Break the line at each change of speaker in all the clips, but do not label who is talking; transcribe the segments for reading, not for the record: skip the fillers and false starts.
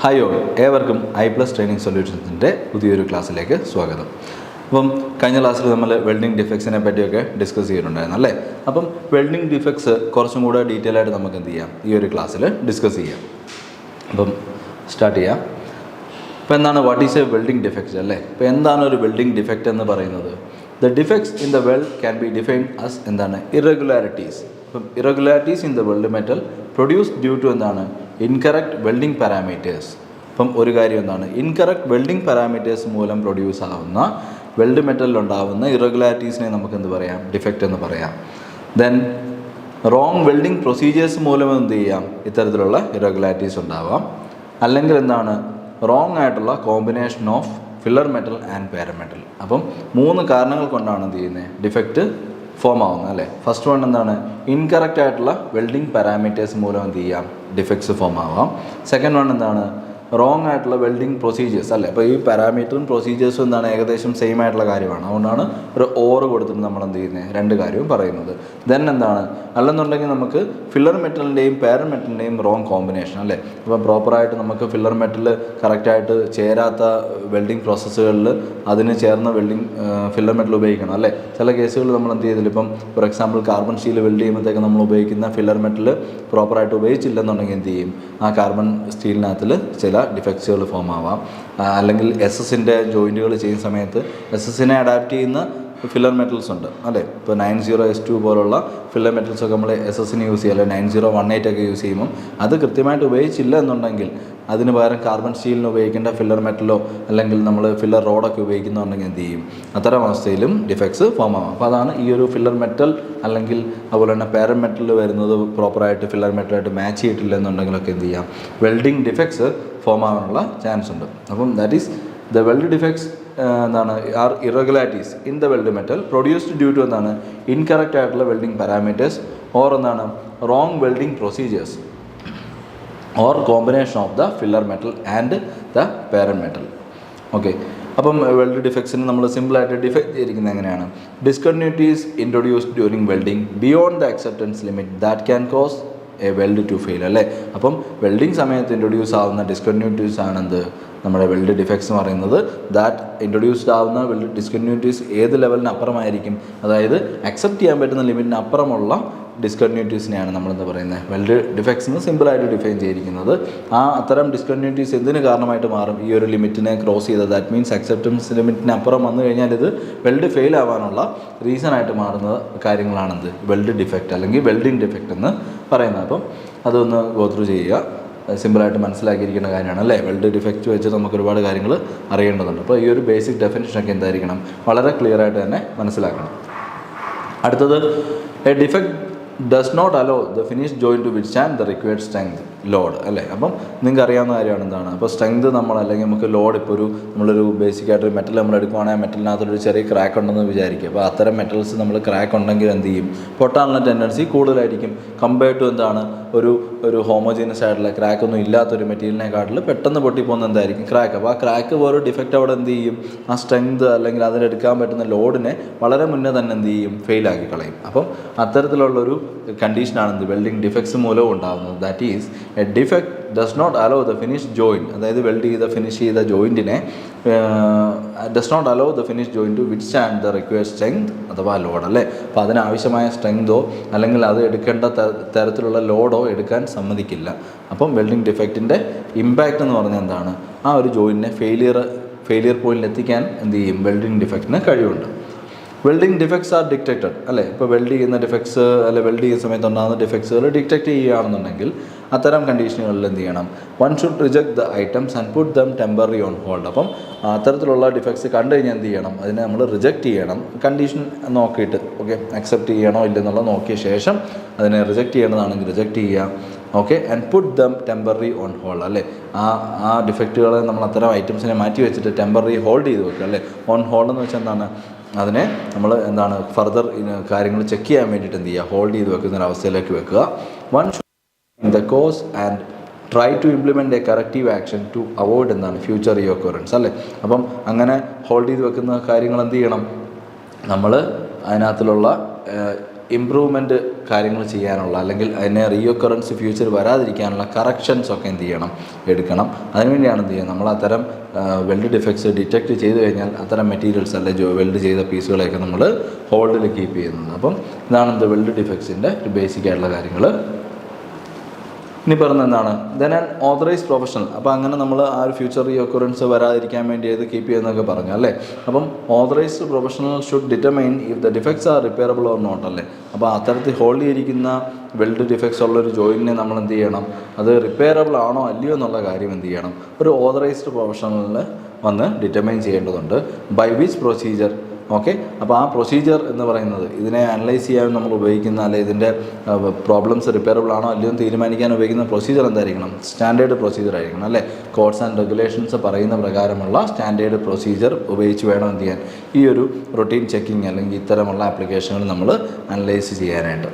Hi all, ഏവർക്കും I+ training സൊല്യൂഷൻസിൻ്റെ പുതിയൊരു ക്ലാസ്സിലേക്ക് സ്വാഗതം. അപ്പം കഴിഞ്ഞ ക്ലാസ്സിൽ നമ്മൾ വെൽഡിംഗ് ഡിഫക്ട്സിനെ പറ്റിയൊക്കെ ഡിസ്കസ് ചെയ്തിട്ടുണ്ടായിരുന്നു അല്ലേ. അപ്പം വെൽഡിംഗ് ഡിഫക്ട്സ് കുറച്ചും കൂടെ ഡീറ്റെയിൽ ആയിട്ട് നമുക്ക് എന്ത് ചെയ്യാം, ഈ ഒരു ക്ലാസ്സിൽ ഡിസ്കസ് ചെയ്യാം. അപ്പം സ്റ്റാർട്ട് ചെയ്യാം. അപ്പോൾ എന്താണ് what is a welding defects അല്ലേ. ഇപ്പോൾ എന്താണ് ഒരു വെൽഡിംഗ് ഡിഫക്റ്റ് എന്ന് പറയുന്നത്? The defects in the weld can be defined as എന്താണ് ഇറഗുലാരിറ്റീസ്. ഇപ്പം irregularities in the weld metal produce due to എന്താണ് ഇൻകറക്റ്റ് വെൽഡിംഗ് പാരാമീറ്റേഴ്സ്. ഇപ്പം ഒരു കാര്യം എന്താണ്, ഇൻകറക്റ്റ് വെൽഡിംഗ് പാരാമീറ്റേഴ്സ് മൂലം പ്രൊഡ്യൂസ് ആവുന്ന വെൽഡ് മെറ്റലിലുണ്ടാവുന്ന ഇറഗുലാരിറ്റീസിനെ നമുക്ക് എന്ത് പറയാം, ഡിഫക്റ്റ് എന്ന് പറയാം. ദെൻ റോങ് വെൽഡിംഗ് പ്രൊസീജിയേഴ്സ് മൂലം എന്ത് ചെയ്യാം, ഇത്തരത്തിലുള്ള ഇറഗുലാരിറ്റീസ് ഉണ്ടാവാം. അല്ലെങ്കിൽ എന്താണ് റോങ് ആയിട്ടുള്ള combination of filler metal and parent metal. അപ്പം 3 കാരണങ്ങൾ കൊണ്ടാണ് എന്ത് ചെയ്യുന്നത്, ഡിഫക്റ്റ് ഫോം ആവുന്നത് അല്ലേ. ഫസ്റ്റ് വൺ എന്താണ്, ഇൻകറക്റ്റ് ആയിട്ടുള്ള വെൽഡിംഗ് പാരാമീറ്റേഴ്സ് മൂലം എന്ത് ചെയ്യാം, ഡിഫക്ട്സ് ഫോം ആവാം. സെക്കൻഡ് വൺ എന്താണ്, റോങ് ആയിട്ടുള്ള വെൽഡിംഗ് പ്രൊസീജിയേഴ്സ് അല്ലേ. അപ്പോൾ ഈ പാരാമീറ്ററും പ്രൊസീജിയേഴ്സും എന്താണ് ഏകദേശം സെയിം ആയിട്ടുള്ള കാര്യമാണ്. അതുകൊണ്ടാണ് ഒരു ഓറ് കൊടുത്തിട്ട് നമ്മൾ എന്ത് ചെയ്യുന്നത്, 2 കാര്യവും പറയുന്നത്. ദെൻ എന്താണ്, അല്ലെന്നുണ്ടെങ്കിൽ നമുക്ക് ഫില്ലർ മെറ്റലിൻ്റെയും പാരമെറ്റലിൻ്റെയും റോങ് കോമ്പിനേഷൻ അല്ലേ. അപ്പോൾ പ്രോപ്പറായിട്ട് നമുക്ക് ഫില്ലർ മെറ്റൽ കറക്റ്റായിട്ട് ചേരാത്ത വെൽഡിംഗ് പ്രോസസ്സുകളിൽ അതിന് ചേർന്ന വെൽഡിങ് ഫില്ലർ മെറ്റൽ ഉപയോഗിക്കണം അല്ലേ. ചില കേസുകളിൽ നമ്മൾ എന്ത് ചെയ്തില്ല, ഇപ്പം for example carbon steel weld ചെയ്യുമ്പോഴത്തേക്ക് നമ്മൾ ഉപയോഗിക്കുന്ന ഫില്ലർ മെറ്റൽ പ്രോപ്പറായിട്ട് ഉപയോഗിച്ചില്ലെന്നുണ്ടെങ്കിൽ എന്ത് ചെയ്യും, ആ കാർബൺ സ്റ്റീലിനകത്തിൽ ചില ഡിഫക്ട്സുകൾ ഫോം ആവാം. അല്ലെങ്കിൽ SS-ൻ്റെ ജോയിൻറ്റുകൾ ചെയ്യുന്ന സമയത്ത് SS-നെ അഡാപ്റ്റ് ചെയ്യുന്ന ഫില്ലർ മെറ്റൽസ് ഉണ്ട് അല്ലേ. ഇപ്പോൾ 90S2 പോലുള്ള ഫില്ലർ മെറ്റൽസൊക്കെ നമ്മൾ SS-ന് യൂസ് ചെയ്യുക, അല്ലെങ്കിൽ 9018 ഒക്കെ യൂസ് ചെയ്യുമ്പം അത് കൃത്യമായിട്ട് ഉപയോഗിച്ചില്ല എന്നുണ്ടെങ്കിൽ അതിന് പകരം കാർബൺ സ്റ്റീലിന് ഉപയോഗിക്കേണ്ട ഫില്ലർ മെറ്റലോ അല്ലെങ്കിൽ നമ്മൾ ഫില്ലർ റോഡൊക്കെ ഉപയോഗിക്കുന്നുണ്ടെങ്കിൽ എന്ത് ചെയ്യും, അത്തരം അവസ്ഥയിലും ഡിഫക്ട്സ് ഫോം ആവാം. അപ്പോൾ അതാണ് ഈ ഒരു ഫില്ലർ മെറ്റൽ അല്ലെങ്കിൽ അതുപോലെ തന്നെ പാരമെറ്റൽ വരുന്നത് പ്രോപ്പറായിട്ട് ഫില്ലർ മെറ്റലായിട്ട് മാച്ച് ചെയ്തിട്ടില്ല എന്നുണ്ടെങ്കിലൊക്കെ എന്ത് ചെയ്യാം, വെൽഡിംഗ് ഡിഫക്ട്സ് ഫോം ആവാനുള്ള ചാൻസ് ഉണ്ട്. അപ്പം that is the weld defects എന്താണ് are irregularities in the weld metal produced due to എന്താണ് ഇൻകറക്റ്റ് ആയിട്ടുള്ള വെൽഡിംഗ് പാരാമീറ്റേഴ്സ് ഓർ എന്താണ് wrong welding procedures or combination of the filler metal and the parent metal. Okay, അപ്പം weld ഡിഫക്ട്സിന് നമ്മൾ സിമ്പിളായിട്ട് define ചെയ്തിരിക്കുന്നത് എങ്ങനെയാണ്, discontinuities introduced during welding beyond the acceptance limit that can cause a weld to fail അല്ലേ. അപ്പം welding സമയത്ത് introduce ആവുന്ന ഡിസ്കണ്ടിന്യൂറ്റീസ് ആണെന്ത് നമ്മുടെ വെൽഡ് ഡിഫക്ട്സ് എന്ന് പറയുന്നത്. ദാറ്റ് ഇൻട്രൊഡ്യൂസ്ഡ് ആവുന്ന വെൽഡ് ഡിസ്കണ്ടിന്യൂറ്റീസ് ഏത് ലെവലിന് അപ്പുറമായിരിക്കും, അതായത് അക്സെപ്റ്റ് ചെയ്യാൻ പറ്റുന്ന ലിമിറ്റിന് അപ്പുറമുള്ള ഡിസ്കണ്ടിന്യൂറ്റീസിനെയാണ് നമ്മളെന്താ പറയുന്നത് വെൽഡ് ഡിഫക്ട്സ് എന്ന് സിമ്പിളായിട്ട് ഡിഫൈൻ ചെയ്തിരിക്കുന്നത്. അത്തരം ഡിസ്കണ്ടിന്യൂറ്റീസ് എന്തിന് കാരണമായിട്ട് മാറും, ഈ ഒരു ലിമിറ്റിനെ ക്രോസ് ചെയ്തത്, ദാറ്റ് മീൻസ് അക്സെപ്റ്റൻസ് ലിമിറ്റിന് അപ്പുറം വന്നു കഴിഞ്ഞാൽ ഇത് വെൽഡ് ഫെയിൽ ആവാനുള്ള റീസണായിട്ട് മാറുന്ന കാര്യങ്ങളാണെന്ത് വെൽഡ് ഡിഫക്റ്റ് അല്ലെങ്കിൽ വെൽഡിംഗ് ഡിഫക്റ്റ് എന്ന് പറയുന്നത്. അപ്പം അതൊന്ന് ഗോ ത്രൂ ചെയ്യുക, സിമ്പിളായിട്ട് മനസ്സിലാക്കിയിരിക്കുന്ന കാര്യമാണ് അല്ലേ. വെൽഡ് ഡിഫക്റ്റ് വെച്ച് നമുക്ക് ഒരുപാട് കാര്യങ്ങൾ അറിയേണ്ടതുണ്ട്. അപ്പോൾ ഈ ഒരു ബേസിക് ഡെഫിനിഷനൊക്കെ എന്തായിരിക്കണം, വളരെ ക്ലിയർ ആയിട്ട് തന്നെ മനസ്സിലാക്കണം. അടുത്തത്, a defect does not allow the finish join to withstand the required strength load അല്ലേ. അപ്പം നിങ്ങൾക്ക് അറിയാവുന്ന കാര്യമാണ് എന്താണ്, അപ്പോൾ സ്ട്രെങ്ത് നമ്മൾ അല്ലെങ്കിൽ നമുക്ക് ലോഡ് ഇപ്പോൾ നമ്മളൊരു ബേസിക്കായിട്ടൊരു മെറ്റൽ നമ്മൾ എടുക്കുകയാണെങ്കിൽ മെറ്റലിനകത്തൊരു ചെറിയ ക്രാക്ക് ഉണ്ടെന്ന് വിചാരിക്കുക. അപ്പോൾ അത്തരം മെറ്റൽസ് നമ്മൾ ക്രാക്ക് ഉണ്ടെങ്കിൽ എന്ത് ചെയ്യും, പൊട്ടാനുള്ള ടെൻഡൻസി കൂടുതലായിരിക്കും കമ്പയർഡ് ടു എന്താണ് ഒരു ഹോമോജീനസ് ആയിട്ടുള്ള ക്രാക്ക് ഒന്നും ഇല്ലാത്തൊരു മെറ്റീരിയലിനെക്കാട്ടിൽ പെട്ടെന്ന് പൊട്ടിപ്പോകുന്ന എന്തായിരിക്കും, ക്രാക്ക്. അപ്പോൾ ആ ക്രാക്ക് പോലെ ഡിഫക്റ്റ് അവിടെ എന്ത് ചെയ്യും, ആ സ്ട്രെങ്ത് അല്ലെങ്കിൽ അതിനെടുക്കാൻ പറ്റുന്ന ലോഡിനെ വളരെ മുന്നേ തന്നെ എന്ത് ചെയ്യും, ഫെയിലാക്കി കളയും. അപ്പം അത്തരത്തിലുള്ളൊരു കണ്ടീഷനാണ് എന്ത് വെൽഡിംഗ് ഡിഫക്ട്സ് മൂലവും ഉണ്ടാകുന്നത്. That is a defect does not allow the finish joint, അതായത് വെൽഡ് ഫിനിഷ് ചെയ്ത ജോയിൻറ്റിനെ does not allow the finish joint to withstand the required strength അഥവാ ലോഡ് അല്ലേ. അപ്പോൾ അതിനാവശ്യമായ സ്ട്രെങ്തോ അല്ലെങ്കിൽ അത് എടുക്കേണ്ട തരത്തിലുള്ള ലോഡോ എടുക്കാൻ സമ്മതിക്കില്ല. അപ്പം വെൽഡിംഗ് ഡിഫക്റ്റിൻ്റെ ഇമ്പാക്റ്റ് എന്ന് പറഞ്ഞാൽ എന്താണ്, ആ ഒരു ജോയിൻറ്റിനെ ഫെയിലിയർ പോയിന്റിൽ എത്തിക്കാൻ എന്ത് ചെയ്യും, വെൽഡിംഗ് ഡിഫക്റ്റിന് കഴിവുണ്ട്. വെൽഡിംഗ് ഡിഫക്ട്സ് ആർ ഡിറ്റക്റ്റഡ് അല്ലേ. ഇപ്പോൾ വെൽഡ് ചെയ്യുന്ന ഡിഫക്ട്സ് അല്ലെ വെൽഡ് ചെയ്യുന്ന സമയത്ത് ഉണ്ടാകുന്ന ഡിഫക്ട്സുകൾ ഡിറ്റക്റ്റ് ചെയ്യുകയാണെന്നുണ്ടെങ്കിൽ അത്തരം കണ്ടീഷനുകളിൽ എന്ത് ചെയ്യണം, one should reject the items and put dum temporary on hold. അപ്പം അത്തരത്തിലുള്ള ഡിഫക്ട്സ് കണ്ടു കഴിഞ്ഞാൽ എന്ത് ചെയ്യണം, അതിനെ നമ്മൾ റിജക്റ്റ് ചെയ്യണം, കണ്ടീഷൻ നോക്കിയിട്ട്. ഓക്കെ, അക്സെപ്റ്റ് ചെയ്യണോ ഇല്ലെന്നുള്ള നോക്കിയ ശേഷം അതിനെ റിജക്റ്റ് ചെയ്യണതാണെങ്കിൽ റിജക്റ്റ് ചെയ്യുക. Okay, and put dum temporary on hold അല്ലേ. ആ ഡിഫക്റ്റുകളെ നമ്മൾ അത്തരം ഐറ്റംസിനെ മാറ്റി വെച്ചിട്ട് ടെമ്പററി ഹോൾഡ് ചെയ്ത് വെക്കുക അല്ലേ. ഓൺ ഹോൾഡ് എന്ന് വെച്ചാൽ എന്താണ്, അതിനെ നമ്മൾ എന്താണ് ഫർദർ കാര്യങ്ങൾ ചെക്ക് ചെയ്യാൻ വേണ്ടിയിട്ട് എന്ത് ചെയ്യുക, ഹോൾഡ് ചെയ്ത് വെക്കുന്ന ഒരു അവസ്ഥയിലേക്ക് വെക്കുക. One should the cause and try to implement a corrective action to avoid എന്താണ് ഫ്യൂച്ചർ റീഒക്കറൻസ് അല്ലേ. അപ്പം അങ്ങനെ ഹോൾഡ് ചെയ്ത് വെക്കുന്ന കാര്യങ്ങൾ എന്ത് ചെയ്യണം, നമ്മൾ അതിനകത്തുള്ള ഇമ്പ്രൂവ്മെൻറ്റ് കാര്യങ്ങൾ ചെയ്യാനുള്ള അല്ലെങ്കിൽ അതിനെ റീഒക്കറൻസ് ഫ്യൂച്ചർ വരാതിരിക്കാനുള്ള കറക്ഷൻസ് ഒക്കെ എന്ത് ചെയ്യണം, എടുക്കണം. അതിനുവേണ്ടിയാണ് എന്ത് ചെയ്യുക, നമ്മൾ അത്തരം വെൽഡ് ഡിഫക്ട്സ് ഡിറ്റക്റ്റ് ചെയ്ത് കഴിഞ്ഞാൽ അത്തരം മെറ്റീരിയൽസ് അല്ലെങ്കിൽ വെൽഡ് ചെയ്ത പീസുകളെയൊക്കെ നമ്മൾ ഹോൾഡിൽ കീപ്പ് ചെയ്യുന്നത്. അപ്പം ഇതാണ് എന്ത് വെൽഡ് ഡിഫക്ട്സിൻ്റെ ഒരു ബേസിക് ആയിട്ടുള്ള കാര്യങ്ങൾ. ഇനി പറഞ്ഞ എന്താണ് ദെൻ ആൻ ഓതറൈസ്ഡ് പ്രൊഫഷണൽ. അപ്പോൾ അങ്ങനെ നമ്മൾ ആ ഒരു ഫ്യൂച്ചർ റീഒക്കറൻസ് വരാതിരിക്കാൻ വേണ്ടി ഇത് കീപ്പ് ചെയ്യുന്നതൊക്കെ പറഞ്ഞു അല്ലേ. അപ്പം authorised professional should determine if the defects are repairable or not അല്ലേ. അപ്പോൾ അത്തരത്തിൽ ഹോൾഡ് ചെയ്തിരിക്കുന്ന വെൽഡ് ഡിഫക്ട്സ് ഉള്ളൊരു ജോയിൻറ്റിനെ നമ്മൾ എന്ത് ചെയ്യണം, അത് റിപ്പയറബിൾ ആണോ അല്ലയോ എന്നുള്ള കാര്യം എന്ത് ചെയ്യണം, ഒരു ഓതറൈസ്ഡ് പ്രൊഫഷണലിൽ വന്ന് ഡിറ്റർമൈൻ ചെയ്യേണ്ടതുണ്ട്. By which procedure. ഓക്കെ, അപ്പോൾ ആ പ്രൊസീജിയർ എന്ന് പറയുന്നത് ഇതിനെ അനലൈസ് ചെയ്യാൻ നമ്മൾ ഉപയോഗിക്കുന്ന അല്ലെങ്കിൽ ഇതിൻ്റെ പ്രോബ്ലംസ് റിപ്പയറബിൾ ആണോ അല്ലയോ എന്ന് തീരുമാനിക്കാൻ ഉപയോഗിക്കുന്ന പ്രൊസീജിയർ എന്തായിരിക്കണം, സ്റ്റാൻഡേർഡ് പ്രൊസീജിയർ ആയിരിക്കണം അല്ലേ. കോഡ്സ് ആൻഡ് റെഗുലേഷൻസ് പറയുന്ന പ്രകാരമുള്ള സ്റ്റാൻഡേർഡ് പ്രൊസീജിയർ ഉപയോഗിച്ച് വേണം എന്ത് ചെയ്യാൻ, ഈ ഒരു റൊട്ടീൻ ചെക്കിങ് അല്ലെങ്കിൽ ഇത്തരമുള്ള ആപ്ലിക്കേഷനുകൾ നമ്മൾ അനലൈസ് ചെയ്യാനായിട്ട്.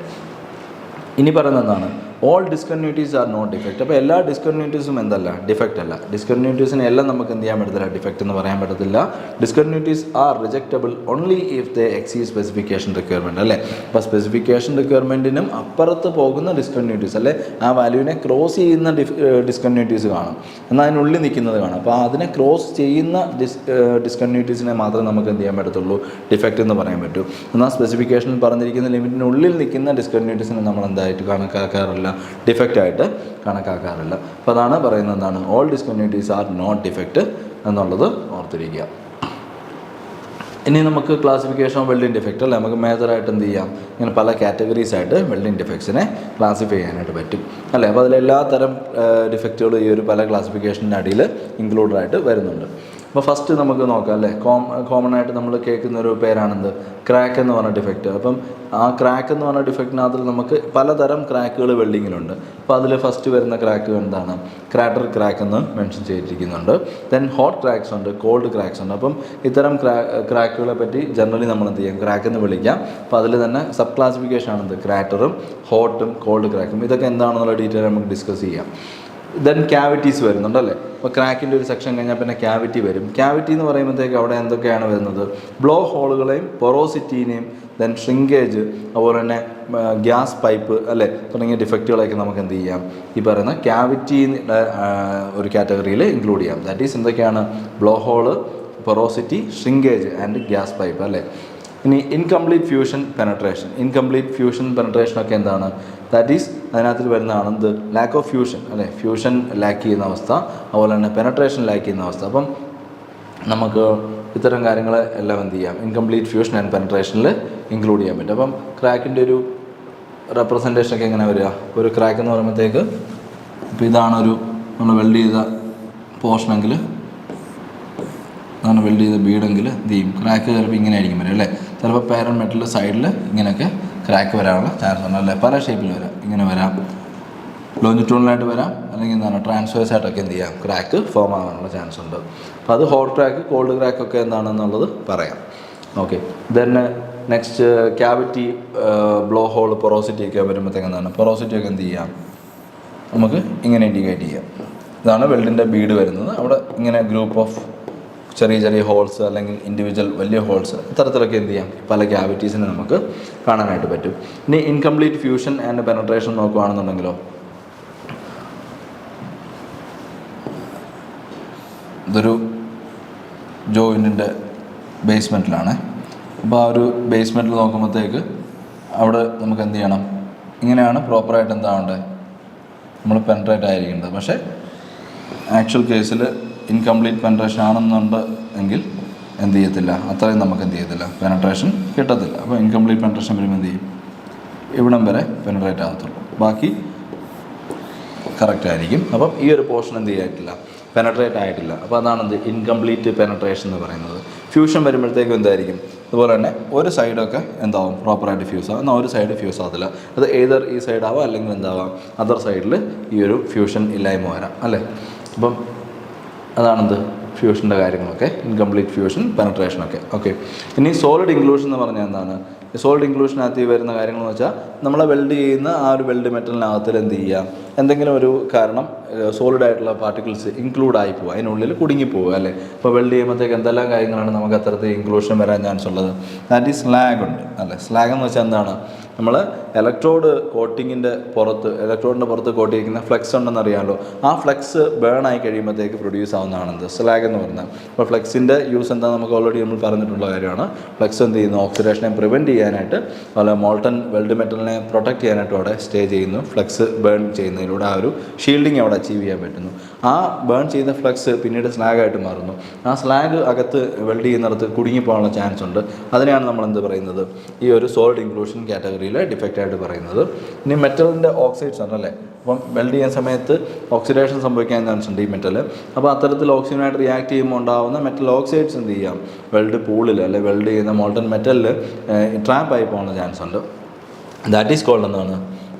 ഇനി പറയുന്നത് എന്താണ്, all discontinuities are not defect. അപ്പോൾ എല്ലാ ഡിസ്കണ്ടിന്യൂറ്റീസും എന്തല്ല, ഡിഫക്റ്റ് അല്ല. ഡിസ്കണ്ടിന്യൂറ്റീസിനെ എല്ലാം നമുക്ക് എന്ത് ചെയ്യാൻ പറ്റത്തില്ല, ഡിഫക്റ്റ് എന്ന് പറയാൻ പറ്റത്തില്ല. Discontinuities are rejectable only if they exceed specification requirement അല്ലേ. അപ്പോൾ സ്പെസിഫിക്കേഷൻ റിക്വയർമെൻറ്റിനും അപ്പുറത്ത് പോകുന്ന ഡിസ്കണ്ടിന്യൂറ്റീസ് അല്ലേ, ആ വാല്യൂവിനെ ക്രോസ് ചെയ്യുന്ന ഡിസ്കണ്ടിന്യൂറ്റീസ് കാണും, എന്നാൽ അതിനുള്ളിൽ നിൽക്കുന്നത് കാണും. അപ്പോൾ അതിനെ ക്രോസ് ചെയ്യുന്ന ഡിസ്കണ്ടിന്യൂറ്റീസിനെ മാത്രമേ നമുക്ക് എന്ത് ചെയ്യാൻ പറ്റത്തുള്ളൂ, ഡിഫക്റ്റ് എന്ന് പറയാൻ പറ്റൂ. എന്നാൽ സ്പെസിഫിക്കേഷനിൽ പറഞ്ഞിരിക്കുന്ന ലിമിറ്റിനുള്ളിൽ നിൽക്കുന്ന ഡിസ്കണ്ടിന്യൂറ്റീസിനെ നമ്മൾ എന്തായിട്ട് കണക്കാക്കാറില്ല, ഡിഫക്റ്റ് ആയിട്ട് കണക്കാക്കാറില്ല. അപ്പോൾ അതാണ് പറയുന്നത് എന്താണ്, all discontinuities are not defect എന്നുള്ളത് ഓർത്തിരിക്കുക. ഇനി നമുക്ക് ക്ലാസിഫിക്കേഷൻ ഓഫ് വെൽഡിംഗ് ഡിഫക്റ്റ് അല്ലേ, നമുക്ക് മേജറായിട്ട് എന്ത് ചെയ്യാം, ഇങ്ങനെ പല കാറ്റഗറീസ് ആയിട്ട് വെൽഡിംഗ് ഡിഫക്ട്സിനെ ക്ലാസിഫൈ ചെയ്യാനായിട്ട് പറ്റും അല്ലേ. അപ്പോൾ അതിലെല്ലാ തരം ഡിഫക്റ്റുകളും ഈ ഒരു പല ക്ലാസിഫിക്കേഷൻ്റെ അടിയിൽ ഇൻക്ലൂഡഡ് ആയിട്ട് വരുന്നുണ്ട്. അപ്പോൾ ഫസ്റ്റ് നമുക്ക് നോക്കാം അല്ലേ, കോമൺ ആയിട്ട് നമ്മൾ കേൾക്കുന്ന ഒരു പേരാണെന്ത്, ക്രാക്ക് എന്ന് പറഞ്ഞ ഡിഫക്റ്റ്. അപ്പം ആ ക്രാക്ക് എന്ന് പറഞ്ഞ ഡിഫക്റ്റിനകത്തിൽ നമുക്ക് പലതരം ക്രാക്കുകൾ വെൽഡിങ്ങിലുണ്ട്. അപ്പോൾ അതിൽ ഫസ്റ്റ് വരുന്ന ക്രാക്ക് എന്താണ്, ക്രാറ്റർ ക്രാക്ക് എന്ന് മെൻഷൻ ചെയ്തിരിക്കുന്നുണ്ട്. ദെൻ ഹോട്ട് ക്രാക്സ് ഉണ്ട്, കോൾഡ് ക്രാക്സ് ഉണ്ട്. അപ്പം ഇത്തരം ക്രാക്കുകളെ പറ്റി ജനറലി നമ്മൾ എന്ത് ചെയ്യും, ക്രാക്ക് എന്ന് വിളിക്കാം. അപ്പോൾ അതിൽ തന്നെ സബ് ക്ലാസിഫിക്കേഷൻ ആണെന്ത്, ക്രാറ്ററും ഹോട്ടും കോൾഡ് ക്രാക്കും. ഇതൊക്കെ എന്താണെന്നുള്ള ഡീറ്റെയിൽ നമുക്ക് ഡിസ്കസ് ചെയ്യാം. ദെൻ ക്യാവിറ്റീസ് വരുന്നുണ്ടല്ലേ. അപ്പോൾ ക്രാക്കിൻ്റെ ഒരു സെക്ഷൻ കഴിഞ്ഞാൽ പിന്നെ ക്യാവിറ്റി വരും. ക്യാവിറ്റി എന്ന് പറയുമ്പോഴത്തേക്ക് അവിടെ എന്തൊക്കെയാണ് വരുന്നത്, ബ്ലോ ഹോളുകളെയും പൊറോസിറ്റീനെയും ദെൻ ഷ്രിങ്കേജ്, അതുപോലെ തന്നെ ഗ്യാസ് പൈപ്പ് അല്ലേ തുടങ്ങിയ ഡിഫക്റ്റുകളൊക്കെ നമുക്ക് എന്ത് ചെയ്യാം, ഈ പറയുന്ന ക്യാവിറ്റി ഒരു കാറ്റഗറിയിൽ ഇൻക്ലൂഡ് ചെയ്യാം. ദാറ്റ് ഈസ് എന്തൊക്കെയാണ്, blow hole, porosity, shrinkage and gas pipe അല്ലേ. ഇനി incomplete fusion penetration. Incomplete fusion പെനട്രേഷനൊക്കെ എന്താണ്, ദാറ്റ് ഈസ് അതിനകത്ത് വരുന്നതാണ് എന്ത്, ലാക്ക് ഓഫ് ഫ്യൂഷൻ അല്ലേ, ഫ്യൂഷൻ ലാക്ക് ചെയ്യുന്ന അവസ്ഥ, അതുപോലെ തന്നെ പെനട്രേഷൻ ലാക്ക് ചെയ്യുന്ന അവസ്ഥ. അപ്പം നമുക്ക് ഇത്തരം കാര്യങ്ങൾ എല്ലാം എന്ത് ചെയ്യാം, ഇൻകംപ്ലീറ്റ് ഫ്യൂഷൻ ആൻഡ് പെനട്രേഷനിൽ ഇൻക്ലൂഡ് ചെയ്യാൻ പറ്റും. അപ്പം ക്രാക്കിൻ്റെ ഒരു റെപ്രസെൻറ്റേഷനൊക്കെ എങ്ങനെ വരിക, ഒരു ക്രാക്ക് എന്ന് പറയുമ്പോഴത്തേക്ക് ഇപ്പോൾ ഇതാണൊരു നമ്മൾ വെൽഡ് ചെയ്ത പോർഷനെങ്കിൽ, അതാണ് വെൽഡ് ചെയ്ത ബീഡെങ്കിൽ എന്ത് ചെയ്യും, ക്രാക്ക് ചിലപ്പോൾ ഇങ്ങനെ ആയിരിക്കും വരും അല്ലേ. ചിലപ്പോൾ പാരൻ മെറ്റലിൻ്റെ സൈഡിൽ ഇങ്ങനെയൊക്കെ ക്രാക്ക് വരാനുള്ള ചാൻസ് ഉണ്ട് അല്ലേ. പല ഷേപ്പിൽ വരാം, ഇങ്ങനെ വരാം, ലോഞ്ചിറ്റ്യൂണലായിട്ട് വരാം, അല്ലെങ്കിൽ എന്താണ് ട്രാൻസ്വേഴ്സ് ആയിട്ടൊക്കെ എന്ത് ചെയ്യാം, ക്രാക്ക് ഫോം ആകാനുള്ള ചാൻസ് ഉണ്ട്. അപ്പോൾ അത് ഹോട്ട് ക്രാക്ക്, കോൾഡ് ക്രാക്ക് ഒക്കെ എന്താണെന്നുള്ളത് പറയാം. Okay, then next cavity, blow hole, porosity ഒക്കെ വരുമ്പോഴത്തേക്ക് എന്താണ്, പൊറോസിറ്റി ഒക്കെ എന്ത് ചെയ്യാം, നമുക്ക് ഇങ്ങനെ ഇൻഡിക്കേറ്റ് ചെയ്യാം. ഇതാണ് വെൽഡിൻ്റെ ബീഡ് വരുന്നത്. അവിടെ ഇങ്ങനെ ഗ്രൂപ്പ് ഓഫ് ചെറിയ ചെറിയ ഹോൾസ് അല്ലെങ്കിൽ ഇൻഡിവിജ്വൽ വലിയ ഹോൾസ് ഇത്തരത്തിലൊക്കെ എന്ത് ചെയ്യാം, പല ക്യാവിറ്റീസിനെ നമുക്ക് കാണാനായിട്ട് പറ്റും. ഇനി ഇൻകംപ്ലീറ്റ് ഫ്യൂഷൻ ആൻഡ് പെനട്രേഷൻ നോക്കുകയാണെന്നുണ്ടെങ്കിലോ, ഇതൊരു ജോയിൻറ്റിൻ്റെ ബേസ്മെൻറ്റിലാണ്. അപ്പോൾ ആ ഒരു ബേസ്മെൻറ്റിൽ നോക്കുമ്പോഴത്തേക്ക് അവിടെ നമുക്ക് എന്ത് ചെയ്യണം, ഇങ്ങനെയാണ് പ്രോപ്പറായിട്ട് എന്താവേണ്ടത്, നമ്മൾ പെനട്രേറ്റ് ആയിരിക്കേണ്ടത്. പക്ഷേ ആക്ച്വൽ കേസിൽ ഇൻകംപ്ലീറ്റ് പെനട്രേഷൻ ആണെന്നുണ്ട് എങ്കിൽ എന്ത് ചെയ്യത്തില്ല, അത്രയും നമുക്ക് എന്ത് ചെയ്യത്തില്ല, പെനട്രേഷൻ കിട്ടത്തില്ല. അപ്പോൾ ഇൻകംപ്ലീറ്റ് പെനട്രേഷൻ വരുമ്പോൾ എന്ത് ചെയ്യും, ഇവിടം വരെ പെനട്രേറ്റ് ആകത്തുള്ളൂ, ബാക്കി കറക്റ്റ് ആയിരിക്കും. അപ്പം ഈ ഒരു പോർഷൻ എന്ത് ചെയ്യാറ്റില്ല, പെനട്രേറ്റ് ആയിട്ടില്ല. അപ്പോൾ അതാണ് എന്ത്, ഇൻകംപ്ലീറ്റ് പെനട്രേഷൻ എന്ന് പറയുന്നത്. ഫ്യൂഷൻ വരുമ്പോഴത്തേക്കും എന്തായിരിക്കും, അതുപോലെ തന്നെ ഒരു സൈഡൊക്കെ എന്താവും, പ്രോപ്പറായിട്ട് ഫ്യൂസ് ആവും, എന്നാൽ ഒരു സൈഡ് ഫ്യൂസ് ആകത്തില്ല. അത് ഏതർ ഈ സൈഡ് ആവാം അല്ലെങ്കിൽ എന്താവാം, അതർ സൈഡിൽ ഈ ഒരു ഫ്യൂഷൻ ഇല്ലായ്മ വരാം അല്ലേ. അപ്പം അതാണെന്ത്, ഫ്യൂഷൻ്റെ കാര്യങ്ങളൊക്കെ, ഇൻകംപ്ലീറ്റ് ഫ്യൂഷൻ, പെനട്രേഷനൊക്കെ. ഓക്കെ, ഇനി സോളിഡ് ഇൻക്ലൂഷൻ എന്ന് പറഞ്ഞാൽ എന്താണ്, സോളിഡ് ഇൻക്ലൂഷനകത്ത് വരുന്ന കാര്യങ്ങളെന്ന് വെച്ചാൽ നമ്മളെ വെൽഡ് ചെയ്യുന്ന ആ ഒരു വെൽഡ് മെറ്റലിനകത്തിൽ എന്ത് ചെയ്യാം, എന്തെങ്കിലും ഒരു കാരണം സോളിഡായിട്ടുള്ള പാർട്ടിക്കിൾസ് ഇൻക്ലൂഡ് ആയി പോകുക, അതിനുള്ളിൽ കുടുങ്ങിപ്പോവുക അല്ലേ. ഇപ്പോൾ വെൽഡ് ചെയ്യുമ്പോഴത്തേക്ക് എന്തെല്ലാം കാര്യങ്ങളാണ് നമുക്ക് അത്തരത്തിൽ ഇൻക്ലൂഷൻ വരാൻ ചാൻസ് ഉള്ളത്? ദാറ്റ് ഈസ് സ്ലാഗ് ഉണ്ട് അല്ലേ. സ്ലാഗ് എന്ന് വെച്ചാൽ എന്താണ്? നമ്മൾ ഇലക്ട്രോഡ് കോട്ടിങ്ങിൻ്റെ ഇലക്ട്രോഡിൻ്റെ പുറത്ത് കോട്ട് ചെയ്യുന്ന ഫ്ലെക്സ് ഉണ്ടെന്ന് അറിയാമല്ലോ. ആ ഫ്ലെക്സ് ബേൺ ആയി കഴിയുമ്പോഴത്തേക്ക് പ്രൊഡ്യൂസ് ആവുന്നതാണെന്ത് സ്ലാഗ് എന്ന് പറഞ്ഞാൽ. അപ്പോൾ ഫ്ലെക്സിൻ്റെ യൂസ് എന്താ നമുക്ക് ഓൾറെഡി നമ്മൾ പറഞ്ഞിട്ടുള്ള കാര്യമാണ്. ഫ്ലെക്സ് എന്ത് ചെയ്യുന്നു? ഓക്സിഡേഷനെ പ്രിവെൻറ്റ് ചെയ്യാനായിട്ട്, അതുപോലെ മോൾട്ടൺ വെൽഡ് മെറ്റലിനെ പ്രൊട്ടക്ട് ചെയ്യാനായിട്ട് അവിടെ സ്റ്റേ ചെയ്യുന്നു. ഫ്ലെക്സ് ബേൺ ചെയ്യുന്നതിലൂടെ ആ ഒരു ഷീൽഡിങ് അവിടെ അച്ചീവ് ചെയ്യാൻ പറ്റുന്നു. ആ ബേൺ ചെയ്ത ഫ്ലെക്സ് പിന്നീട് സ്ലാഗായിട്ട് മാറുന്നു. ആ സ്ലാഗ് അകത്ത് വെൽഡ് ചെയ്യുന്നിടത്ത് കുടുങ്ങിപ്പോകാനുള്ള ചാൻസ് ഉണ്ട്. അതിനെയാണ് നമ്മൾ എന്ത് പറയുന്നത്? ഈ ഒരു സോളിഡ് ഇൻക്ലൂഷൻ കാറ്റഗറിയിലെ ഡിഫക്റ്റ് ആയിട്ട് പറയുന്നത്. ഇനി മെറ്റലിൻ്റെ ഓക്സൈഡ്സ് ഉണ്ടല്ലേ. അപ്പം വെൽഡ് ചെയ്യുന്ന സമയത്ത് ഓക്സിഡേഷൻ സംഭവിക്കാൻ ചാൻസ് ഉണ്ട് ഈ മെറ്റൽ. അപ്പോൾ അത്തരത്തിൽ ഓക്സിജനായിട്ട് റിയാക്ട് ചെയ്യുമ്പോൾ ഉണ്ടാകുന്ന മെറ്റൽ ഓക്സൈഡ്സ് എന്ത് ചെയ്യാം? വെൽഡ് പൂളിൽ അല്ലെ വെൽഡ് ചെയ്യുന്ന മോൾട്ടൺ മെറ്റലിൽ ട്രാപ്പായി പോകുന്ന ചാൻസ് ഉണ്ട്. ദാറ്റ് ഈസ് കോൾഡ് എന്താണ്?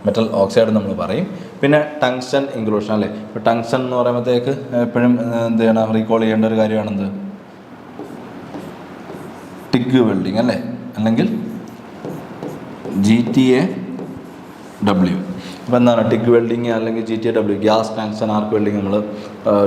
മെറ്റൽ ഓക്സൈഡ് നമ്മൾ പറയും. പിന്നെ ടങ്സ്റ്റൺ ഇൻക്ലൂഷൻ അല്ലേ. ഇപ്പോൾ ടങ്സ്റ്റൺ എന്ന് പറയുമ്പോഴത്തേക്ക് എപ്പോഴും എന്ത് ചെയ്യണം? റീകോൾ ചെയ്യേണ്ട ഒരു കാര്യമാണെന്ത്? ടിഗ് വെൽഡിങ് അല്ലേ, അല്ലെങ്കിൽ GTAW. അപ്പോൾ എന്താണ് ടിഗ് വെൽഡിങ് അല്ലെങ്കിൽ GTAW, ഗ്യാസ് ടങ്സ്റ്റൺ ആർക്ക് വെൽഡിങ് നമ്മൾ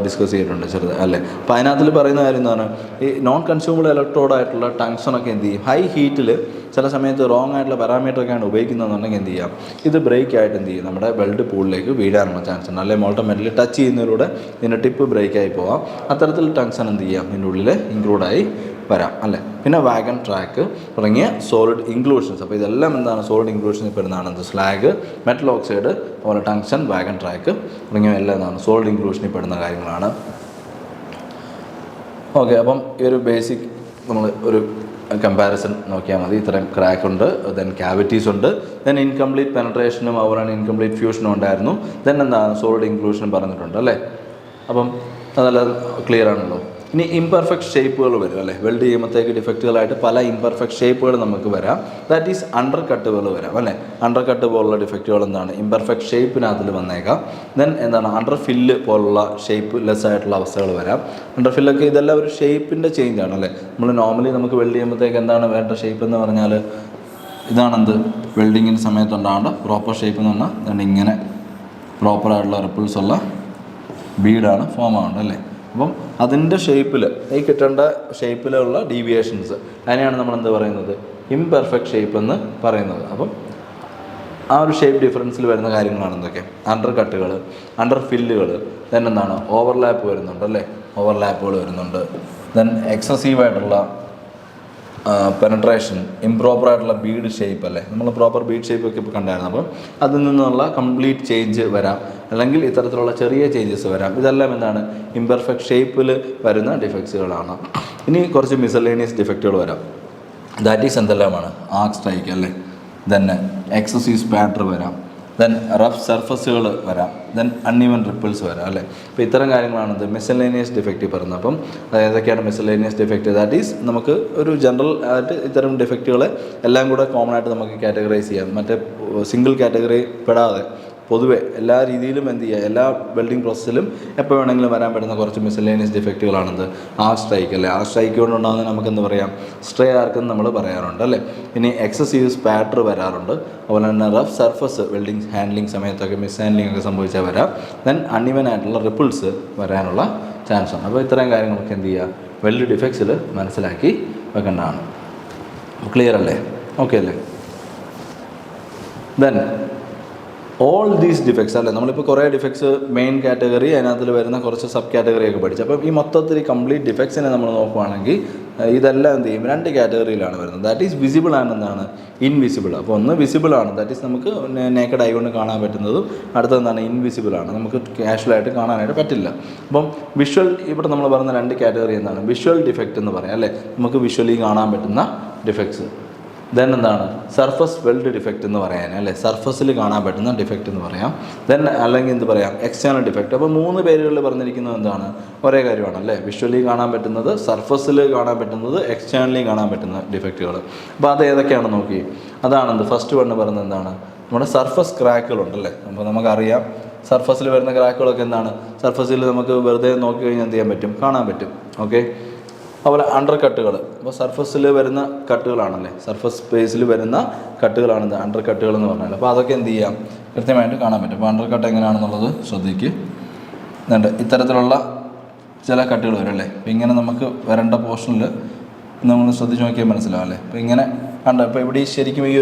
ഡിസ്കസ് ചെയ്തിട്ടുണ്ട് ചെറുത് അല്ലേ. അപ്പോൾ അതിനകത്തിൽ പറയുന്ന കാര്യം എന്താണ്? ഈ നോൺ കൺസ്യൂമബിൾ ഇലക്ട്രോഡായിട്ടുള്ള ടങ്സ്റ്റണൊക്കെ എന്ത് ചെയ്യും? ഹൈ ഹീറ്റിൽ ചില സമയത്ത് റോങ് ആയിട്ടുള്ള പാരാമീറ്ററൊക്കെയാണ് ഉപയോഗിക്കുന്നതെന്നുണ്ടെങ്കിൽ എന്ത് ചെയ്യാം? ഇത് ബ്രേക്ക് ആയിട്ട് എന്ത് ചെയ്യും? നമ്മുടെ വെൽഡ് പൂളിലേക്ക് വീഴാനുള്ള ചാൻസ് ഉണ്ട്. അല്ലെങ്കിൽ മോൾട്ടൺ മെറ്റൽ ടച്ച് ചെയ്യുന്നതിലൂടെ ഇതിൻ്റെ ടിപ്പ് ബ്രേക്കായി പോവാം. അത്തരത്തിൽ ടങ്സ്റ്റൺ എന്ത് ചെയ്യാം? ഇതിൻ്റെ ഉള്ളിൽ ഇൻക്ലൂഡായി വരാം അല്ലേ. പിന്നെ വാഗൺ ട്രാക്ക് തുടങ്ങിയ സോളിഡ് ഇൻക്ലൂഷൻസ്. അപ്പോൾ ഇതെല്ലാം എന്താണ്? സോളിഡ് ഇൻക്ലൂഷൻസ് പെടുന്നതാണ് സ്ലാഗ്, മെറ്റൽ ഓക്സൈഡ്, അതുപോലെ ടങ്സ്റ്റൺ, വാഗൺ ട്രാക്ക് തുടങ്ങിയ എല്ലാം എന്താണ്? സോളിഡ് ഇൻക്ലൂഷനിൽ പെടുന്ന കാര്യങ്ങളാണ്. ഓക്കെ, അപ്പം ഈ ഒരു ബേസിക് നമ്മൾ ഒരു കമ്പാരിസൺ നോക്കിയാൽ മതി. ഇത്രയും ക്രാക്ക് ഉണ്ട്, ദെൻ ക്യാവിറ്റീസ് ഉണ്ട്, ദെൻ ഇൻകംപ്ലീറ്റ് പെനട്രേഷനും അതുപോലെ ഇൻകംപ്ലീറ്റ് ഫ്യൂഷനും ഉണ്ടായിരുന്നു. ദെൻ എന്താണ്? സോളിഡ് ഇൻക്ലൂഷനും പറഞ്ഞിട്ടുണ്ട് അല്ലേ. അപ്പം അതെല്ലാം ക്ലിയർ ആണല്ലോ. ഇനി ഇംപെർഫെക്റ്റ് ഷേപ്പുകൾ വരും അല്ലേ. വെൽഡ് ചെയ്യുമ്പോഴത്തേക്ക് ഡിഫക്റ്റുകളായിട്ട് പല ഇംപെർഫെക്റ്റ് ഷേപ്പുകൾ നമുക്ക് വരാം. ദാറ്റ് ഈസ് അണ്ടർ കട്ടുകൾ വരാം അല്ലേ. അണ്ടർ കട്ട് പോലുള്ള ഡിഫക്റ്റുകൾ എന്താണ്? ഇംപെർഫെക്റ്റ് ഷേപ്പിനകത്തിൽ വന്നേക്കാം. ദെൻ എന്താണ്? അണ്ടർ ഫില്ല് പോലുള്ള ഷേപ്പ് ലെസ് ആയിട്ടുള്ള അവസ്ഥകൾ വരാം. അണ്ടർ ഫില്ലൊക്കെ ഇതെല്ലാം ഒരു ഷേപ്പിൻ്റെ ചേഞ്ച് ആണ് അല്ലേ. നമ്മൾ നോർമലി നമുക്ക് വെൽഡ് ചെയ്യുമ്പോഴത്തേക്ക് എന്താണ് വേണ്ട ഷേപ്പ് എന്ന് പറഞ്ഞാൽ ഇതാണെന്ത്? വെൽഡിങ്ങിൻ്റെ സമയത്തുണ്ടാകേണ്ട പ്രോപ്പർ ഷേപ്പ് എന്ന് പറഞ്ഞാൽ അതുകൊണ്ട് ഇങ്ങനെ പ്രോപ്പറായിട്ടുള്ള റിപ്പിൾസ് ഉള്ള ബീഡാണ് ഫോം ആവേണ്ടത് അല്ലേ. അപ്പം അതിൻ്റെ ഷേപ്പിൽ ഈ കിട്ടേണ്ട ഷേപ്പിലുള്ള ഡീവിയേഷൻസ് അതിനെയാണ് നമ്മൾ എന്ത് പറയുന്നത്? ഇംപെർഫെക്റ്റ് ഷേപ്പ് എന്ന് പറയുന്നത്. അപ്പം ആ ഒരു ഷേപ്പ് ഡിഫറൻസിൽ വരുന്ന കാര്യങ്ങളാണ് എന്തൊക്കെ? അണ്ടർ കട്ടുകൾ, അണ്ടർ ഫില്ലുകൾ, ദെൻ എന്താണ്? ഓവർലാപ്പ് വരുന്നുണ്ട് അല്ലേ. ഓവർലാപ്പുകൾ വരുന്നുണ്ട്. ദെൻ എക്സസീവായിട്ടുള്ള പെനട്രേഷൻ, ഇംപ്രോപ്പറായിട്ടുള്ള ബീഡ് ഷേപ്പ് അല്ലേ. നമ്മൾ പ്രോപ്പർ ബീഡ് ഷേപ്പൊക്കെ ഇപ്പോൾ കണ്ടായിരുന്നു. അപ്പം അതിൽ നിന്നുള്ള കംപ്ലീറ്റ് ചേഞ്ച് വരാം, അല്ലെങ്കിൽ ഇത്തരത്തിലുള്ള ചെറിയ ചേഞ്ചസ് വരാം. ഇതെല്ലാം എന്താണ്? ഇംപെർഫെക്റ്റ് ഷേപ്പിൽ വരുന്ന ഡിഫക്ട്സുകളാണ്. ഇനി കുറച്ച് മിസലേനിയസ് ഡിഫക്റ്റുകൾ വരാം. ദാറ്റ് ഈസ് എന്തെല്ലാമാണ്? ആർക്ക് സ്ട്രൈക്ക് അല്ലേ, ദെൻ എക്സസീവ് സ്പാറ്റർ വരാം, ദെൻ റഫ് സർഫസുകൾ വരാം, ദെൻ അൺഈവൻ റിപ്പിൾസ് വരാം അല്ലേ. അപ്പോൾ ഇത്തരം കാര്യങ്ങളാണ് ഇത് മിസലേനിയസ് ഡിഫക്റ്റ് പറയുന്നത്. അപ്പം ഏതൊക്കെയാണ് മിസലേനിയസ് ഡിഫക്റ്റ്? ദാറ്റ് ഈസ് നമുക്ക് ഒരു ജനറൽ ആയിട്ട് ഇത്തരം ഡിഫക്റ്റുകളെ എല്ലാം കൂടെ കോമൺ ആയിട്ട് നമുക്ക് കാറ്റഗറൈസ് ചെയ്യാം. മറ്റേ സിംഗിൾ കാറ്റഗറി പെടാതെ പൊതുവെ എല്ലാ രീതിയിലും എന്ത് ചെയ്യുക? എല്ലാ വെൽഡിങ് പ്രോസസ്സിലും എപ്പോൾ വേണമെങ്കിലും വരാൻ പറ്റുന്ന കുറച്ച് മിസലേനിയസ് ഡിഫക്റ്റുകളാണെന്ത്? ആർക്ക് സ്ട്രൈക്ക് അല്ലേ. ആർക്ക് സ്ട്രൈക്ക് കൊണ്ടുണ്ടാകുന്ന നമുക്ക് എന്ത് പറയാം? സ്ട്രേ ആർക്ക് എന്ന് നമ്മൾ പറയാറുണ്ട് അല്ലേ. ഇനി എക്സസീവ് സ്പാറ്റർ വരാറുണ്ട്. അതുപോലെ തന്നെ റഫ് സർഫസ് വെൽഡിങ് ഹാൻഡ്ലിങ് സമയത്തൊക്കെ മിസ് ഹാൻഡ്ലിംഗ് ഒക്കെ സംഭവിച്ചാൽ വരാം. ദെൻ അൺഈവൻ ആയിട്ടുള്ള റിപ്പിൾസ് വരാനുള്ള ചാൻസ് ഉണ്ട്. അപ്പോൾ ഇത്തരം കാര്യങ്ങളൊക്കെ എന്ത് ചെയ്യുക? വെൽഡ് ഡിഫക്ട്സിൽ മനസ്സിലാക്കി വെക്കേണ്ടതാണ്. ക്ലിയർ അല്ലേ? ഓക്കെ അല്ലേ? ദെൻ ഓൾ ദീസ് ഡിഫക്ട്സ് അല്ലേ. നമ്മളിപ്പോൾ കുറേ ഡിഫക്ട്സ് മെയിൻ കാറ്റഗറി അതിനകത്തിൽ വരുന്ന കുറച്ച് സബ് കാറ്റഗറിയൊക്കെ പഠിച്ചു. അപ്പം ഈ മൊത്തത്തിൽ കംപ്ലീറ്റ് ഡിഫക്ട്സിനെ നമ്മൾ നോക്കുകയാണെങ്കിൽ ഇതെല്ലാം എന്ത് ചെയ്യും? രണ്ട് കാറ്റഗറിയിലാണ് വരുന്നത്. ദാറ്റ് ഈസ് വിസിബിൾ ആൻഡ് എന്താണ്? ഇൻവിസിബിൾ. അപ്പോൾ ഒന്ന് വിസിബിൾ ആണ്, ദാറ്റ് ഈസ് നമുക്ക് നേക്കഡ് ഐ കൊണ്ട് കാണാൻ പറ്റുന്നതും. അടുത്തതെന്താണ്? ഇൻവിസിബിൾ ആണ്, നമുക്ക് കാഷ്വലായിട്ട് കാണാനായിട്ട് പറ്റില്ല. അപ്പം വിഷ്വൽ ഇവിടെ നമ്മൾ പറയുന്ന രണ്ട് കാറ്റഗറി എന്താണ്? വിഷ്വൽ ഡിഫക്റ്റ് എന്ന് പറയാം അല്ലേ. നമുക്ക് വിഷ്വലി കാണാൻ പറ്റുന്ന ഡിഫക്ട്സ്. ദെൻ എന്താണ്? സർഫസ് വെൽഡ് ഡിഫക്റ്റ് എന്ന് പറയാൻ അല്ലേ. സർഫസിൽ കാണാൻ പറ്റുന്ന ഡിഫക്റ്റ് എന്ന് പറയാം. ദെൻ അല്ലെങ്കിൽ എന്ത് പറയാം? External defect. അപ്പോൾ മൂന്ന് പേരുകളിൽ പറഞ്ഞിരിക്കുന്നത് എന്താണ്? ഒരേ കാര്യമാണ് അല്ലേ. വിഷ്വലി കാണാൻ പറ്റുന്നത്, സർഫസിൽ കാണാൻ പറ്റുന്നത്, എക്സ്റ്റേണലി കാണാൻ പറ്റുന്ന ഡിഫക്റ്റുകൾ. അപ്പോൾ അത് ഏതൊക്കെയാണെന്ന് നോക്കി. അതാണെന്ത്? ഫസ്റ്റ് വണ്ണ് പറയുന്നത് എന്താണ്? നമ്മുടെ സർഫസ് ക്രാക്കുകളുണ്ടല്ലേ. അപ്പോൾ നമുക്കറിയാം സർഫസിൽ വരുന്ന ക്രാക്കുകളൊക്കെ എന്താണ്? സർഫസിൽ നമുക്ക് വെറുതെ നോക്കി കഴിഞ്ഞാൽ എന്ത് ചെയ്യാൻ പറ്റും? കാണാൻ പറ്റും. ഓക്കെ, അതുപോലെ അണ്ടർ കട്ടുകൾ. അപ്പോൾ സർഫസിൽ വരുന്ന കട്ടുകളാണല്ലേ, സർഫസ് സ്പേസിൽ വരുന്ന കട്ടുകളാണ് അണ്ടർ കട്ടുകൾ എന്ന് പറഞ്ഞാൽ. അപ്പോൾ അതൊക്കെ എന്ത് ചെയ്യാം, കൃത്യമായിട്ട് കാണാൻ പറ്റും. അപ്പോൾ അണ്ടർ കട്ട് എങ്ങനെയാണെന്നുള്ളത് ശ്രദ്ധിക്കുക. എന്നിട്ട് ഇത്തരത്തിലുള്ള ചില കട്ടുകൾ വരും അല്ലേ. അപ്പോൾ ഇങ്ങനെ നമുക്ക് വരേണ്ട പോർഷനിൽ നമ്മൾ ശ്രദ്ധിച്ച് നോക്കിയാൽ മനസ്സിലാവും അല്ലേ. അപ്പോൾ ഇങ്ങനെ കണ്ട, ഇപ്പോൾ ഇവിടെ ശരിക്കും ഈ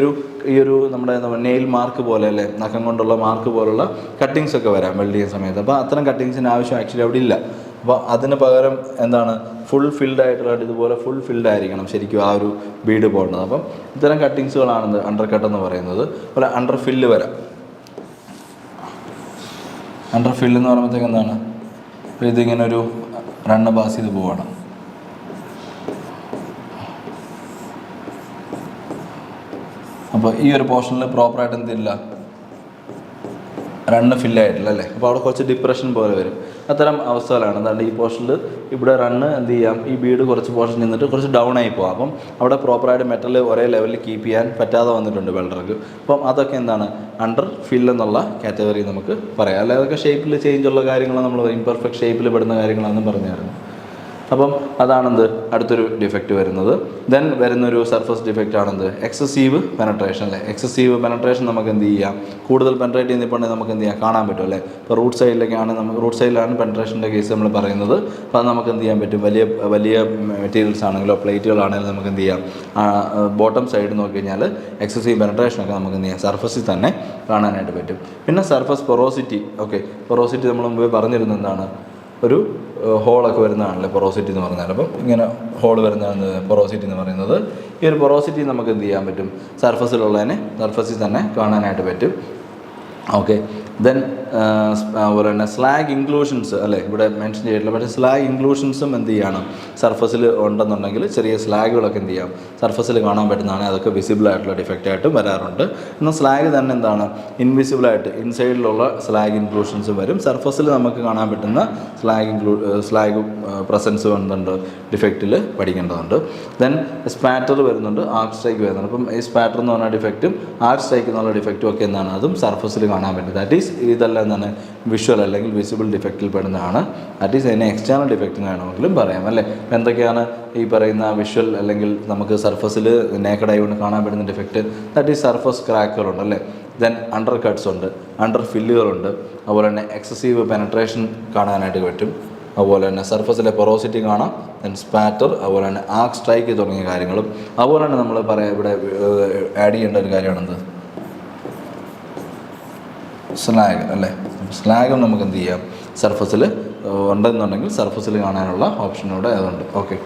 ഒരു നമ്മുടെ നെയിൽ മാർക്ക് പോലെ അല്ലേ, നഖം കൊണ്ടുള്ള മാർക്ക് പോലുള്ള കട്ടിങ്സ് ഒക്കെ വരാം വെൽഡ് ചെയ്യുന്ന സമയത്ത്. അപ്പോൾ അത്തരം കട്ടിങ്സിന് ആവശ്യം ആക്ച്വലി അവിടെ ഇല്ല. അപ്പോൾ അതിന് പകരം എന്താണ്, ഫുൾ ഫിൽഡ് ആയിട്ടുള്ള ഇതുപോലെ ഫുൾ ഫിൽഡ് ആയിരിക്കണം ശരിക്കും ആ ഒരു ബീഡ് പോകേണ്ടത്. അപ്പം ഇത്തരം കട്ടിങ്സുകളാണ് അണ്ടർ കട്ട് എന്ന് പറയുന്നത്. അതുപോലെ അണ്ടർ ഫില്ല് വരാം. അണ്ടർ ഫില്ല് എന്ന് പറയുമ്പോഴത്തേക്ക് എന്താണ്, അപ്പോൾ ഇതിങ്ങനെ ഒരു റണ്ണ് പാസ് ചെയ്ത് പോവാണ്. അപ്പോൾ ഈ ഒരു പോർഷനിൽ പ്രോപ്പറായിട്ട് എന്തില്ല, റണ്ണ് ഫില്ലായിട്ടില്ല അല്ലേ. അപ്പോൾ അവിടെ കുറച്ച് ഡിപ്രഷൻ പോലെ വരും. അത്തരം അവസ്ഥകളാണ്. എന്താണ് ഈ പോർഷനിൽ ഇവിടെ റണ്ണ് എന്ത് ചെയ്യാം, ഈ ബീഡ് കുറച്ച് പോർഷൻ നിന്നിട്ട് കുറച്ച് ഡൗൺ ആയി പോകാം. അപ്പം അവിടെ പ്രോപ്പറായിട്ട് മെറ്റൽ ഒരേ ലെവലിൽ കീപ്പ് ചെയ്യാൻ പറ്റാതെ വന്നിട്ടുണ്ട് വെൽഡർക്ക്. അപ്പം അതൊക്കെ എന്താണ്, അണ്ടർ ഫിൽ എന്നുള്ള കാറ്റഗറി നമുക്ക് പറയാം. അല്ലാതെ അതൊക്കെ ഷേപ്പിൽ ചേഞ്ച് ഉള്ള കാര്യങ്ങൾ, നമ്മൾ ഇംപെർഫെക്റ്റ് ഷേപ്പിൽ പെടുന്ന കാര്യങ്ങളാണെന്ന് പറഞ്ഞായിരുന്നു. അപ്പം അതാണെന്ത് അടുത്തൊരു ഡിഫക്റ്റ് വരുന്നത്. ദെൻ വരുന്നൊരു സർഫസ് ഡിഫക്റ്റ് ആണെന്ത്, എക്സസീവ് പെനട്രേഷൻ അല്ലേ. എക്സസീവ് പെനട്രേഷൻ നമുക്ക് എന്ത് ചെയ്യാം, കൂടുതൽ പെനട്രേറ്റ് ചെയ്യുന്നിപ്പോണ്ടെങ്കിൽ നമുക്ക് എന്ത് ചെയ്യാം, കാണാൻ പറ്റും അല്ലേ. ഇപ്പോൾ റൂട്ട് സൈഡിലേക്കാണ് നമുക്ക്, റൂട്ട് സൈഡിലാണ് പെനട്രേഷൻ്റെ കേസ് നമ്മൾ പറയുന്നത്. അപ്പോൾ അത് നമുക്ക് എന്ത് ചെയ്യാൻ പറ്റും, വലിയ മെറ്റീരിയൽസ് ആണെങ്കിലോ പ്ലേറ്റുകളാണെങ്കിലും നമുക്ക് എന്ത് ചെയ്യാം, ബോട്ടം സൈഡ് നോക്കി കഴിഞ്ഞാൽ എക്സസീവ് പെനട്രേഷനൊക്കെ നമുക്ക് എന്ത് ചെയ്യാം, സർഫസിൽ തന്നെ കാണാനായിട്ട് പറ്റും. പിന്നെ സർഫസ് പൊറോസിറ്റി. ഓക്കെ, പൊറോസിറ്റി നമ്മൾ മുമ്പേ പറഞ്ഞിരുന്നത് എന്താണ്, ഒരു ഹോളൊക്കെ വരുന്നതാണല്ലേ പൊറോസിറ്റി എന്ന് പറഞ്ഞാൽ. അപ്പം ഇങ്ങനെ ഹോൾ വരുന്നതാണ് പൊറോസിറ്റി എന്ന് പറയുന്നത്. ഈ ഒരു പൊറോസിറ്റി നമുക്ക് എന്ത് ചെയ്യാൻ പറ്റും, സർഫസിലുള്ളതിനെ സർഫസിൽ തന്നെ കാണാനായിട്ട് പറ്റും. ഓക്കെ, ദെൻ അതുപോലെ തന്നെ സ്ലാഗ് ഇൻക്ലൂഷൻസ് അല്ലേ, ഇവിടെ മെൻഷൻ ചെയ്തിട്ടില്ല. പക്ഷേ സ്ലാഗ് ഇൻക്ലൂഷൻസും എന്ത് ചെയ്യണം, സർഫസിൽ ഉണ്ടെന്നുണ്ടെങ്കിൽ ചെറിയ സ്ലാഗുകളൊക്കെ എന്ത് ചെയ്യാം, സർഫസിൽ കാണാൻ പറ്റുന്നതാണ്. അതൊക്കെ വിസിബിൾ ആയിട്ടുള്ള ഡിഫക്റ്റായിട്ടും വരാറുണ്ട്. എന്നാൽ സ്ലാഗ് തന്നെ എന്താണ്, ഇൻവിസിബിളായിട്ട് ഇൻസൈഡിലുള്ള സ്ലാഗ് ഇൻക്ലൂഷൻസും വരും. സർഫസിൽ നമുക്ക് കാണാൻ പറ്റുന്ന സ്ലാഗ് പ്രസൻസ് വരുന്നുണ്ട്, ഡിഫക്റ്റിൽ പഠിക്കേണ്ടതുണ്ട്. ദെൻ സ്പാറ്റർ വരുന്നുണ്ട്, ആർക്ക് സ്ട്രൈക്ക് വരുന്നുണ്ട്. അപ്പം ഈ സ്പാറ്റർ എന്ന് പറഞ്ഞ ഡിഫക്റ്റും ആർക്ക് സ്ട്രൈക്ക് എന്നുള്ള ഡിഫക്റ്റും ഒക്കെ എന്താണ്, അതും സർഫസിൽ കാണാൻ പറ്റും. ദാറ്റ് ഈസ് ഇതെല്ലാം എന്താണ്, വിഷ്വൽ അല്ലെങ്കിൽ വിസിബിൾ ഡിഫക്റ്റിൽ പെടുന്നതാണ്. ദാറ്റ് ഈസ് അതിനെ എക്സ്റ്റേണൽ ഡിഫക്റ്റ് എന്ന് വേണമെങ്കിലും പറയാം അല്ലേ. അപ്പോൾ എന്തൊക്കെയാണ് ഈ പറയുന്ന വിഷ്വൽ അല്ലെങ്കിൽ നമുക്ക് സർഫസിൽ നേക്കഡായി കൊണ്ട് കാണാൻ പറ്റുന്ന ഡിഫക്റ്റ്, ദാറ്റ് ഈസ് സർഫസ് ക്രാക്കുകളുണ്ട് അല്ലേ. ദെൻ അണ്ടർ കട്ട്സ് ഉണ്ട്, അണ്ടർ ഫില്ലുകളുണ്ട്. അതുപോലെ തന്നെ എക്സസീവ് പെനട്രേഷൻ കാണാനായിട്ട് പറ്റും. അതുപോലെ തന്നെ സർഫസിലെ പൊറോസിറ്റി കാണാം. ദെൻ സ്പാറ്റർ, അതുപോലെ തന്നെ ആർക്ക് സ്ട്രൈക്ക് തുടങ്ങിയ കാര്യങ്ങളും. അതുപോലെ തന്നെ നമ്മൾ ഇവിടെ ആഡ് ചെയ്യേണ്ട ഒരു കാര്യമാണെന്ത്, സ്ലാഗ് അല്ലേ. സ്ലാഗും നമുക്ക് എന്ത് ചെയ്യാം, സർഫസിൽ ഉണ്ടെന്നുണ്ടെങ്കിൽ സർഫസിൽ കാണാനുള്ള ഓപ്ഷനോടെ അതുണ്ട്. ഓക്കെ.